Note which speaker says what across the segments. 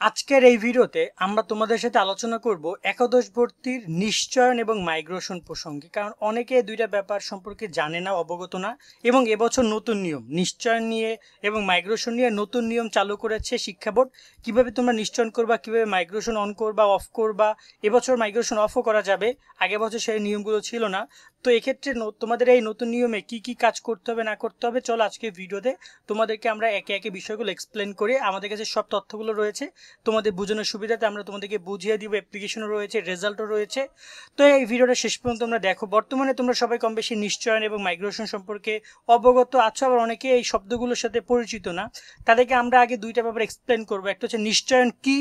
Speaker 1: আজকের এই ভিডিওতে আমরা তোমাদের সাথে আলোচনা করব একাদশ ভর্তির নিশ্চয়ন এবং মাইগ্রেশন প্রসঙ্গে, কারণ অনেকে দুইটা ব্যাপার সম্পর্কে জানে না, অবগত না। এবং এবছর নতুন নিয়ম নিশ্চয়ন নিয়ে এবং মাইগ্রেশন নিয়ে নতুন নিয়ম চালু করেছে শিক্ষা বোর্ড। কিভাবে তোমরা নিশ্চয়ন করবা, কিভাবে মাইগ্রেশন অন করবা, অফ করবা। এবছর মাইগ্রেশন অফও করা যাবে, আগের বছর সেই নিয়মগুলো ছিল না। তো এক্ষেত্রে তোমাদের এই নতুন নিয়মে কি কি কাজ করতে হবে না করতে হবে, চলো আজকে ভিডিওতে তোমাদেরকে আমরা একে একে বিষয়গুলো এক্সপ্লেন করি। আমাদের কাছে সব তথ্যগুলো রয়েছে, তোমাদের বোঝানোর সুবিধাতে আমরা তোমাদেরকে বুঝিয়ে দিব। অ্যাপ্লিকেশনও রয়েছে, রেজাল্টও রয়েছে। তো এই ভিডিওটা শেষ পর্যন্ত তোমরা দেখো। বর্তমানে তোমরা সবাই কম বেশি নিশ্চয়ন এবং মাইগ্রেশন সম্পর্কে অবগত আছো, আবার অনেকে এই শব্দগুলোর সাথে পরিচিত না। তাদেরকে আমরা আগে দুইটা ব্যাপার এক্সপ্লেন করবো, একটা হচ্ছে নিশ্চয়ন কি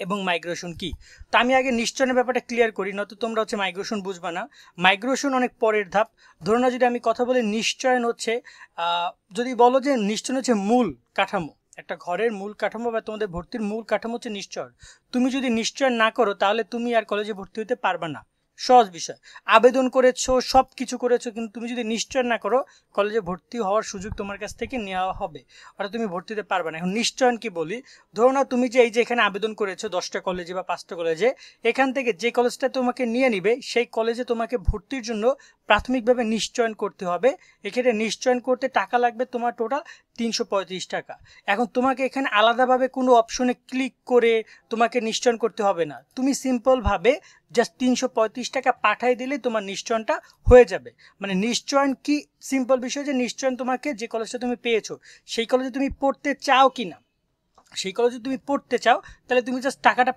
Speaker 1: এবং মাইগ্রেশন কি। তো আমি আগে নিশ্চয়নের ব্যাপারটা ক্লিয়ার করি, নয়তো তোমরা হচ্ছে মাইগ্রেশন বুঝবা না। মাইগ্রেশন অনেক পরের ধাপ। ধরো না, যদি আমি কথা বলি নিশ্চয়ন হচ্ছে যদি বলো যে নিশ্চয়ন হচ্ছে মূল কাঠামো, একটা ঘরের মূল কাঠামো বা তোমাদের ভর্তির মূল কাঠামো হচ্ছে নিশ্চয়ন। তুমি যদি নিশ্চয়ন না করো তাহলে তুমি আর কলেজে ভর্তি হতে পারবে না। সহজ বিষয়, আবেদন করেছো, সব কিছু করেছো, কিন্তু তুমি যদি নিশ্চয় না করো কলেজে ভর্তি হওয়ার সুযোগ তোমার কাছ থেকে নেওয়া হবে, অর্থাৎ তুমি ভর্তি হতে পারবে না। এখন নিশ্চয়ন কি বলি, ধরো না তুমি যে এই যে এখানে আবেদন করেছো 10টা কলেজে বা 5টা কলেজে, এখান থেকে যে কলেজটা তোমাকে নিয়ে নিবে সেই কলেজে তোমাকে ভর্তির জন্য প্রাথমিকভাবে নিশ্চয়ন করতে হবে। এক্ষেত্রে নিশ্চয়ন করতে টাকা লাগবে তোমার টোটাল 335 টাকা। এখন তোমাকে এখানে আলাদাভাবে কোনো অপশনে ক্লিক করে তোমাকে নিশ্চয়ন করতে হবে না, তুমি সিম্পলভাবে জাস্ট 335 টাকা পাঠিয়ে দিলে তোমার নিশ্চয়নটা হয়ে যাবে। মানে নিশ্চয়ন কি সিম্পল বিষয়, যে নিশ্চয়ন তোমাকে যে কলেজটা তুমি পেয়েছো সেই কলেজে তুমি পড়তে চাও কি না, সেই কলেজে তুমি পড়তে চাও তাহলে তুমি জাস্ট টাকাটা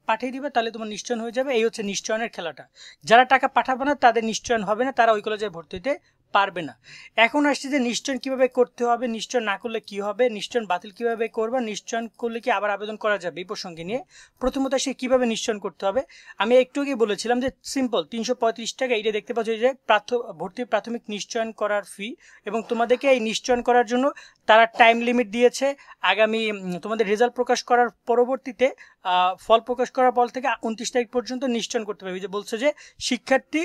Speaker 1: পাঠিয়ে দিবে, তাহলে তোমার নিশ্চয়ন হয়ে যাবে। এই হচ্ছে নিশ্চয়নের খেলাটা। যারা টাকা পাঠাবে না তাদের নিশ্চয়ন হবে না, তারা ওই কলেজে ভর্তি হতে পারবে না। এখন আসছে যে নিশ্চয়ন কিভাবে করতে হবে, নিশ্চয়ন না করলে কি হবে, নিশ্চয়ন বাতিল কিভাবে করবা, নিশ্চয়ন করলে কি আবার আবেদন করা যাবে, এই প্রসঙ্গে নিয়ে প্রথমত সে কিভাবে নিশ্চয়ন করতে হবে। আমি একটু আগে বলেছিলাম যে সিম্পল 335 টাকা, এইটা দেখতে পাচ্ছ যে ভর্তির প্রাথমিক নিশ্চয়ন করার ফি। এবং তোমাদেরকে এই নিশ্চয়ন করার জন্য তারা টাইম লিমিট দিয়েছে। আগামী তোমাদের রেজাল্ট প্রকাশ করার পরবর্তীতে ফল প্রকাশ করার পর থেকে 29 তারিখ পর্যন্ত নিশ্চয়ন করতে পারবে। যে বলছে যে শিক্ষার্থী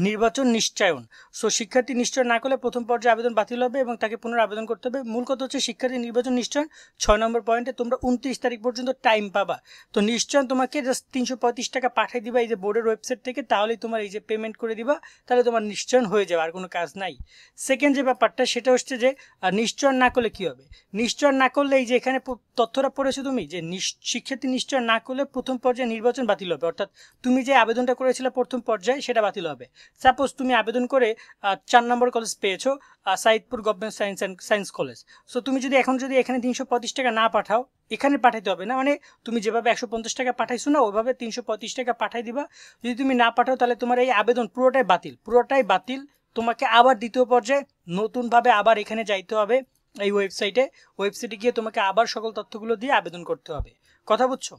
Speaker 1: নির্বাচন নিশ্চয়ন। সো শিক্ষার্থী নিশ্চয়ন না করলে প্রথম পর্যায়ে আবেদন বাতিল হবে এবং তাকে পুনরায় আবেদন করতে হবে। মূল কথা হচ্ছে শিক্ষার্থী নির্বাচন নিশ্চয়ন 6 নম্বর পয়েন্টে তোমরা 29 তারিখ পর্যন্ত টাইম পাবা। তো নিশ্চয়ন তোমাকে জাস্ট 335 টাকা পাঠিয়ে দিবা এই যে বোর্ডের ওয়েবসাইট থেকে, তাহলেই তোমার এই যে পেমেন্ট করে দিবা, তাহলে তোমার নিশ্চয়ন হয়ে যাবে, আর কোনো কাজ নাই। সেকেন্ড যে ব্যাপারটা সেটা হচ্ছে যে নিশ্চয়ন না করলে কি হবে। নিশ্চয়ন না করলে এই যে এখানে তথ্যটা পড়েছো তুমি, যে শিক্ষার্থী নিশ্চয়ন না করলে প্রথম পর্যায়ে নির্বাচন বাতিল হবে, অর্থাৎ তুমি যে আবেদনটা করেছিলে প্রথম পর্যায়ে সেটা বাতিল হবে। সাপোজ তুমি আবেদন করে 4 নম্বর কলেজ পেয়েছো, Saidpur government science college. So তুমি যদি এখানে 335 টাকা না পাঠাও, এখানে পাঠাইতে হবে না, মানে তুমি যেভাবে 150 টাকা পাঠাইছো না ওইভাবে 335 টাকা পাঠাই দিবা। যদি তুমি না পাঠাও তাহলে তোমার এই আবেদন পুরোটাই বাতিল। তোমাকে আবার দ্বিতীয় পর্যায়ে নতুনভাবে আবার এখানে যাইতে হবে, এই ওয়েবসাইটে গিয়ে তোমাকে আবার সকল তথ্যগুলো দিয়ে আবেদন করতে হবে। কথা বুঝছো?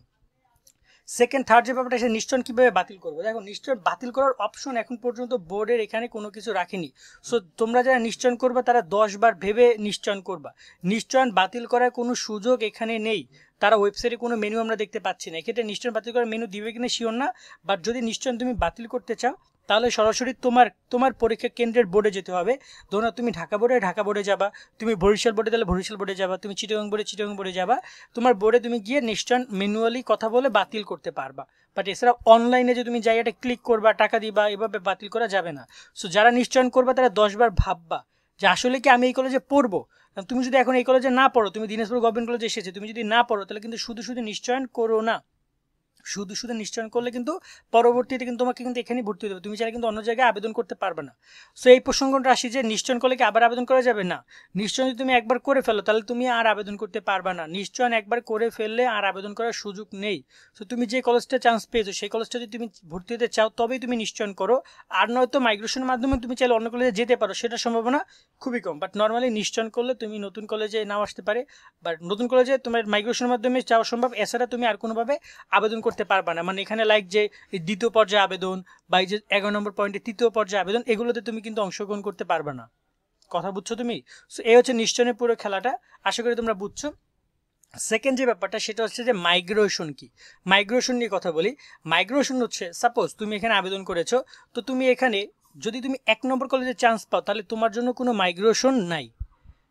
Speaker 1: সেকেন্ড থার্ড যে ব্যাপারটা, সে নিশ্চয়ন কীভাবে বাতিল করবো। দেখো, নিশ্চয়ন বাতিল করার অপশন এখন পর্যন্ত বোর্ডের এখানে কোনো কিছু রাখেনি। সো তোমরা যারা নিশ্চয়ন করবা তারা 10 বার ভেবে নিশ্চয়ন করবা। নিশ্চয়ন বাতিল করার কোনো সুযোগ এখানে নেই। তারা ওয়েবসাইটে কোনো মেনু আমরা দেখতে পাচ্ছি না, এক্ষেত্রে নিশ্চয়ন বাতিল করার মেনু দিবে কিনা শিওর না। বাট যদি নিশ্চয়ন তুমি বাতিল করতে চাও তাহলে সরাসরি তোমার পরীক্ষা কেন্দ্রের বোর্ডে যেতে হবে। ধরো তুমি ঢাকা বোর্ডে যাবা, তুমি বরিশাল বোর্ডে তাহলে বরিশাল বোর্ডে যাবা, তুমি চিটাগং বোর্ডে যাবা। তোমার বোর্ডে তুমি গিয়ে নিশ্চয়ন ম্যানুয়ালি কথা বলে বাতিল করতে পারবা। বাট এছাড়া অনলাইনে যে তুমি যাই এটা ক্লিক করবা, টাকা দিবা, এভাবে বাতিল করা যাবে না। সো যারা নিশ্চয়ন করবা তারা 10 বার ভাববা যে আসলে কি আমি এই কলেজে পড়বো। তুমি যদি এখন এই কলেজে না পড়ো, তুমি দিনাজপুর গভর্নমেন্ট কলেজে এসেছে, তুমি যদি না পড়ো তাহলে কিন্তু শুধু নিশ্চয়ন করো না। শুধু নিশ্চয়ন করলে কিন্তু পরবর্তীতে কিন্তু তোমাকে কিন্তু এখানেই ভর্তি হতে হবে, তুমি চাইলে কিন্তু অন্য জায়গায় আবেদন করতে পারবে না। সো এই প্রসঙ্গটা আসি যে নিশ্চয়ন করলে কি আবার আবেদন করা যাবে না। নিশ্চয়ন যদি তুমি একবার করে ফেলো তাহলে তুমি আর আবেদন করতে পারবে না। নিশ্চয়ন একবার করে ফেললে আর আবেদন করার সুযোগ নেই। সো তুমি যে কলেজটা চান্স পেয়েছো সেই কলেজটা যদি তুমি ভর্তি হতে চাও তবেই তুমি নিশ্চয়ন করো। আর নয়তো মাইগ্রেশনের মাধ্যমে তুমি চাইলে অন্য কলেজে যেতে পারো, সেটার সম্ভাবনা খুবই কম। বাট নর্মালি নিশ্চয়ন করলে তুমি নতুন কলেজে নাও আসতে পারে, বাট নতুন কলেজে তোমার মাইগ্রেশনের মাধ্যমে যাওয়া সম্ভব। এছাড়া তুমি আর কোনোভাবে আবেদন করতে পারবা না। মানে এখানে লাইক যে দ্বিতীয় পর্যায়ে আবেদন বা এই যে 11 নম্বর পয়েন্টে তৃতীয় পর্যায়ে আবেদন, এগুলোতে তুমি কিন্তু অংশগ্রহণ করতে পারবে না। কথা বুঝছো তুমি? সো এই হচ্ছে নিশ্চয়নের পুরো খেলাটা, আশা করি তোমরা বুঝছো। সেকেন্ড যে ব্যাপারটা সেটা হচ্ছে যে মাইগ্রেশন কি। মাইগ্রেশন নিয়ে কথা বলি। মাইগ্রেশন হচ্ছে, সাপোজ তুমি এখানে আবেদন করেছো, তো তুমি এখানে যদি তুমি 1 নম্বর কলেজে চান্স পাও তাহলে তোমার জন্য কোনো মাইগ্রেশন নাই।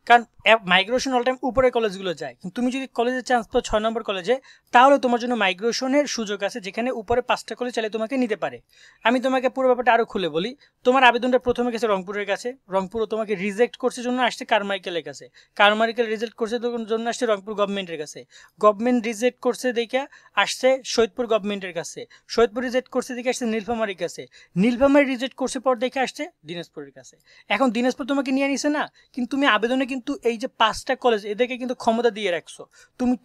Speaker 1: কারণ মাইগ্রেশন অল টাইম উপরের কলেজগুলো যায়, কিন্তু তুমি যদি কলেজে চান্স পাও 6 নম্বর কলেজে, তাহলে তোমার জন্য মাইগ্রেশনের সুযোগ আছে, যেখানে উপরে 5টা কলেজ চাইলে তোমাকে নিতে পারে। আমি তোমাকে পুরো ব্যাপারটা আরও খুলে বলি। তোমার আবেদনটা প্রথমে গেছে রংপুরের কাছে, রংপুরও তোমাকে রিজেক্ট করছে জন্য আসছে কারমাইকেলের কাছে, কারমাইকেল রিজেক্ট করছে জন্য আসছে রংপুর গভর্নমেন্টের কাছে, গভর্নমেন্ট রিজেক্ট করছে দেখে আসছে সৈয়দপুর গভর্নমেন্টের কাছে, সৈয়দপুর রিজেক্ট করছে দেখে আসছে নীলফামারীর কাছে, নীলফামারী রিজেক্ট করছে পর দেখে আসছে দিনাজপুরের কাছে। এখন দিনাজপুর তোমাকে নিয়ে নিছে না, কিন্তু তুমি আবেদনে কিন্তু এই যে 5টা কলেজ এদেরকে কিন্তু ক্ষমতা দিয়ে রাখছো।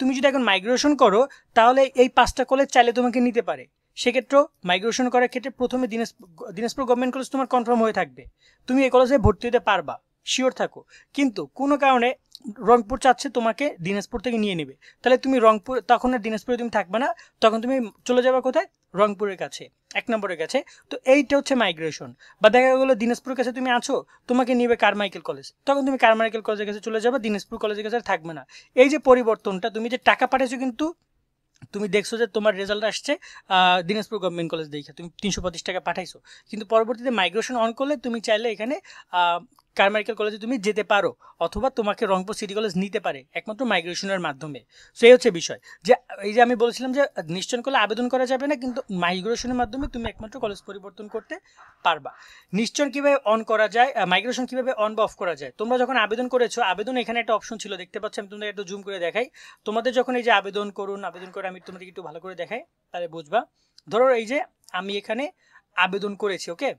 Speaker 1: তুমি যদি এখন মাইগ্রেশন করো, তাহলে এই 5টা কলেজ চাইলে তোমাকে নিতে পারে। সেক্ষেত্রেও মাইগ্রেশন করার ক্ষেত্রে প্রথমে দিনাজপুর গভর্নমেন্ট কলেজ তোমার কনফার্ম হয়ে থাকবে, তুমি এই কলেজে ভর্তি হতে পারবা, শিওর থাকো। কিন্তু কোনো কারণে রংপুর চাচ্ছে তোমাকে দিনাজপুর থেকে নিয়ে নেবে, তাহলে তুমি রংপুর, তখন আর দিনাজপুরে তুমি থাকবে না, তখন তুমি চলে যাবে কোথায়, রংপুরের কাছে, 1 নম্বরের কাছে। তো এইটা হচ্ছে মাইগ্রেশন। বা দেখা গেলো দিনাজপুরের কাছে তুমি আছো, তোমাকে নিবে কারমাইকেল কলেজ, তখন তুমি কারমাইকেল কলেজের কাছে চলে যাবে, দিনাজপুর কলেজের কাছে থাকবে না। এই যে পরিবর্তনটা, তুমি যে টাকা পাঠাইছো, কিন্তু তুমি দেখছো যে তোমার রেজাল্ট আসছে দিনাজপুর গভর্নমেন্ট কলেজ দেখে তুমি 325 টাকা পাঠাইছো, কিন্তু পরবর্তীতে মাইগ্রেশন অন করলে তুমি চাইলে এখানে কারমাইকেল কলেজে তুমি যেতে পারো, অথবা তোমাকে রংপুর সিটি কলেজ নিতে পারে একমাত্র মাইগ্রেশনের মাধ্যমে। সেই হচ্ছে বিষয়, যে এই যে আমি বলছিলাম যে নিশ্চয়ন করলে আবেদন করা যাবে না, কিন্তু মাইগ্রেশনের মাধ্যমে তুমি একমাত্র কলেজ পরিবর্তন করতে পারবা। নিশ্চয়ন কীভাবে অন করা যায়, মাইগ্রেশন কীভাবে অন বা অফ করা যায়, তোমরা যখন আবেদন করেছো, আবেদন এখানে একটা অপশন ছিল দেখতে পাচ্ছ, আমি তোমাদের একটু জুম করে দেখাই। তোমাদের যখন এই যে আবেদন করে আমি তোমাদেরকে একটু ভালো করে দেখাই, তাহলে বুঝবা। ধরো এই যে আমি এখানে আবেদন করেছি, ওকে,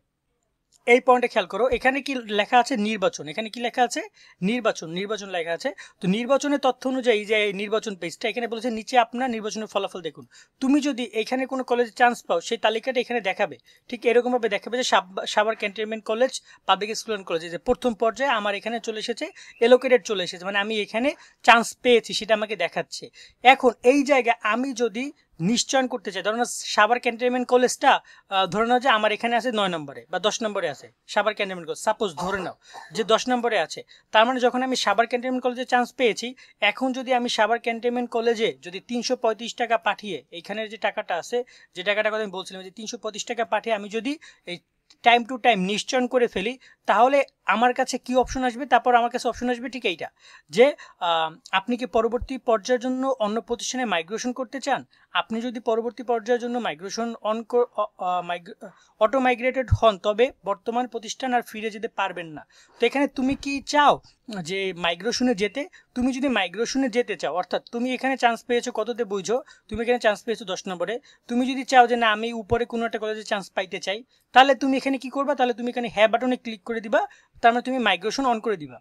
Speaker 1: এই পয়েন্টে খেয়াল করো, এখানে কি লেখা আছে, নির্বাচন, এখানে কি লেখা আছে, নির্বাচন লেখা আছে। তো নির্বাচনের তথ্য অনুযায়ী যে নির্বাচন পেজটা, এখানে বলেছে নিচে আপনার নির্বাচনের ফলাফল দেখুন। তুমি যদি এখানে কোনো কলেজে চান্স পাও, সেই তালিকাটা এখানে দেখাবে, ঠিক এরকমভাবে দেখাবে যে Savar cantonment college, public school and college, যে প্রথম পর্যায়ে আমার এখানে চলে এসেছে, এলোকেটেড চলে এসেছে, মানে আমি এখানে চান্স পেয়েছি সেটা আমাকে দেখাচ্ছে। এখন এই জায়গায় আমি যদি নিশ্চয়ন করতে চাই, ধরো না সাভার ক্যান্টনমেন্ট কলেজটা, ধরে নাও যে আমার এখানে আছে 9 নম্বরে বা 10 নম্বরে আছে সাভার ক্যান্টনমেন্ট কলেজ, সাপোজ ধরে নাও যে 10 নম্বরে আছে, তার মানে যখন আমি সাভার ক্যান্টনমেন্ট কলেজে চান্স পেয়েছি, এখন যদি আমি সাভার ক্যান্টনমেন্ট কলেজে যদি 335 টাকা পাঠিয়ে, এইখানের যে টাকাটা আছে, যে টাকাটা কথা আমি বলছিলাম, যে 335 টাকা পাঠিয়ে আমি যদি এই টাইম টু টাইম নিশ্চয়ন করে ফেলি, তাহলে আমার কাছে কি অপশন আসবে, তারপর আমার কাছে অপশন আসবে ঠিক এইটা, যে আপনি কি পরবর্তী পর্যায়ের জন্য অন্য প্রতিষ্ঠানে মাইগ্রেশন করতে চান। আপনি যদি পরবর্তী পর্যায়ের জন্য মাইগ্রেশন অটো মাইগ্রেটেড হন, তবে বর্তমান প্রতিষ্ঠান আর ফিরে যেতে পারবেন না। তো এখানে তুমি কি চাও যে মাইগ্রেশনে যেতে, তুমি যদি মাইগ্রেশনে যেতে চাও, অর্থাৎ তুমি এখানে চান্স পেয়েছো কততে বুঝো, তুমি এখানে চান্স পেয়েছো 10 নম্বরে, তুমি যদি চাও যে না আমি উপরে কোনো একটা কলেজে চান্স পাইতে চাই, তাহলে তুমি এখানে কি করবা, তাহলে তুমি এখানে হ্যাঁ বাটনে ক্লিক করে দিবা, তার মানে তুমি মাইগ্রেশন অন করে দিবা,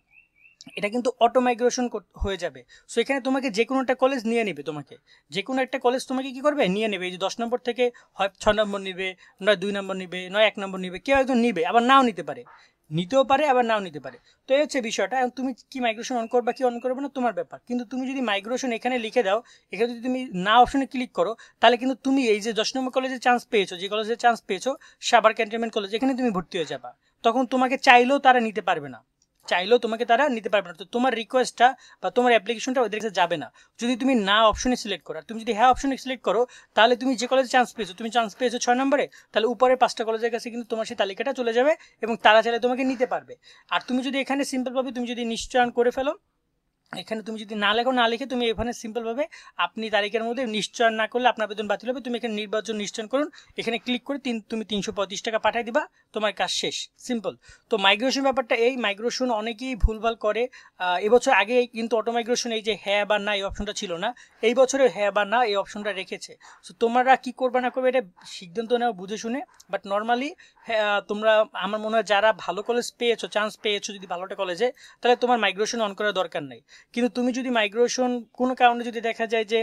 Speaker 1: এটা কিন্তু অটো মাইগ্রেশন হয়ে যাবে। সো এখানে তোমাকে যে কোনো একটা কলেজ নিয়ে নেবে, তোমাকে যে কোনো একটা কলেজ তোমাকে কি করবে, নিয়ে নেবে। এই যে 10 নম্বর থেকে হয় 6 নম্বর নিবে, নয় 2 নম্বর নিবে, নয় 1 নম্বর নিবে, কেউ একজন নিবে, আবার নাও নিতে পারে, নিতেও পারে আবার নাও নিতে পারে। তো এই হচ্ছে বিষয়টা। এখন তুমি কি মাইগ্রেশন অন করবা কি অন করবে না তোমার ব্যাপার, কিন্তু তুমি যদি মাইগ্রেশন এখানে লিখে দাও, এখানে যদি তুমি না অপশনে ক্লিক করো, তাহলে কিন্তু তুমি এই যে 10 নম্বর কলেজে চান্স পেয়েছো, যে কলেজে চান্স পেয়েছো সাভার ক্যান্টনমেন্ট কলেজ, এখানে তুমি ভর্তি হয়ে যাবা, তখন তোমাকে চাইলেও তারা নিতে পারবে না, চাইলেও তোমাকে তারা নিতে পারবে না। তো তোমার রিকোয়েস্টটা বা তোমার অ্যাপ্লিকেশনটা ওদের কাছে যাবে না, যদি তুমি না অপশনে সিলেক্ট করো। আর তুমি যদি হ্যাঁ অপশনে সিলেক্ট করো, তাহলে তুমি যে কলেজে চান্স পেয়েছো, তুমি চান্স পেয়েছো 6 নম্বরে, তাহলে উপরের 5টা কলেজের কাছে কিন্তু তোমার সেই তালিকাটা চলে যাবে এবং তারা চাইলে তোমাকে নিতে পারবে। আর তুমি যদি এখানে সিম্পলভাবে তুমি যদি নিশ্চয়ন করে ফেলো, এখানে তুমি যদি না লেখো, না লিখে তুমি এখানে সিম্পলভাবে আপনি তারিখের মধ্যে নিশ্চয়ন না করলে আপনার বেতন বাতিল হবে, তুমি এখানে নির্বাচন নিশ্চয়ন করুন, এখানে ক্লিক করে তুমি 335 টাকা পাঠিয়ে দিবা, তোমার কাজ শেষ, সিম্পল। তো মাইগ্রেশন ব্যাপারটা এই, মাইগ্রেশন অনেকেই ভুলভাল করে। এবছর আগে কিন্তু অটো মাইগ্রেশন এই যে হ্যাঁ বা না এই অপশনটা ছিল না, এই বছরে হ্যাঁ বা না এই অপশনটা রেখেছে। সো তোমরা কি করবে না করবে এটা সিদ্ধান্ত নেওয়া বুঝে শুনে, বাট নর্মালি তোমরা আমার মনে হয় যারা ভালো কলেজ পেয়েছো, চান্স পেয়েছো যদি ভালোটা কলেজে, তাহলে তোমার মাইগ্রেশন অন করার দরকার নেই। কিন্তু তুমি যদি মাইগ্রেশন কোনো কারণে যদি দেখা যায় যে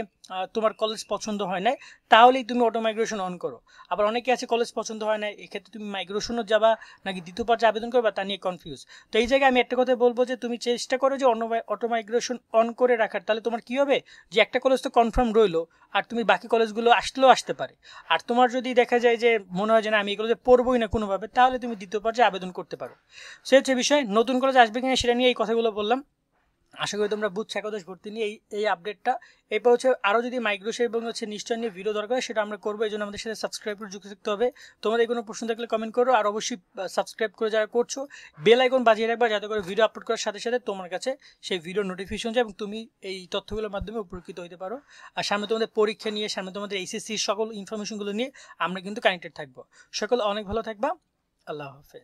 Speaker 1: তোমার কলেজ পছন্দ হয় না, তাহলেই তুমি অটো মাইগ্রেশন অন করো। আবার অনেকে আছে কলেজ পছন্দ হয় না, এক্ষেত্রে তুমি মাইগ্রেশনও যাবা নাকি দ্বিতীয় পর্যায়ে আবেদন করবা তা নিয়ে কনফিউজ। তো এই জায়গায় আমি একটা কথা বলবো যে তুমি চেষ্টা করো যে অটো মাইগ্রেশন অন করে রাখার, তাহলে তোমার কি হবে যে একটা কলেজ তো কনফার্ম রইলো, আর তুমি বাকি কলেজগুলো আসলেও আসতে পারে। আর তোমার যদি দেখা যায় যে মনে হয় যে না আমি এগুলো যে পড়বোই না কোনোভাবে, তাহলে তুমি দ্বিতীয় পর্যায়ে আবেদন করতে পারো। সে হচ্ছে বিষয়। নতুন কলেজ আসবে কিনা সেটা নিয়ে এই কথাগুলো বললাম। আশা করি তোমরা বুঝছো একাদশ ভর্তি নিয়ে এই আপডেটটা। এরপর হচ্ছে আরও যদি মাইগ্রেশন এবং হচ্ছে নিশ্চয় নিয়ে ভিডিও দরকার সেটা আমরা করবো, এই জন্য আমাদের সাথে সাবস্ক্রাইব করে যুক্ত থাকতে হবে। তোমাদের কোনো প্রশ্ন থাকলে কমেন্ট করো, আর অবশ্যই সাবস্ক্রাইব করে যারা করছো বেল আইকন বাজিয়ে রাখবা, যাতে করে ভিডিও আপলোড করার সাথে সাথে তোমার কাছে সেই ভিডিও নোটিফিকেশন যায় এবং তুমি এই তথ্যগুলোর মাধ্যমে উপকৃত হতে পারো। আর সামনে তোমাদের পরীক্ষা নিয়ে, সামনে তোমাদের এইচএসসির সকল ইনফরমেশনগুলো নিয়ে আমরা কিন্তু কানেক্টেড থাকবো। সকল অনেক ভালো থাকবা। আল্লাহ হাফেজ।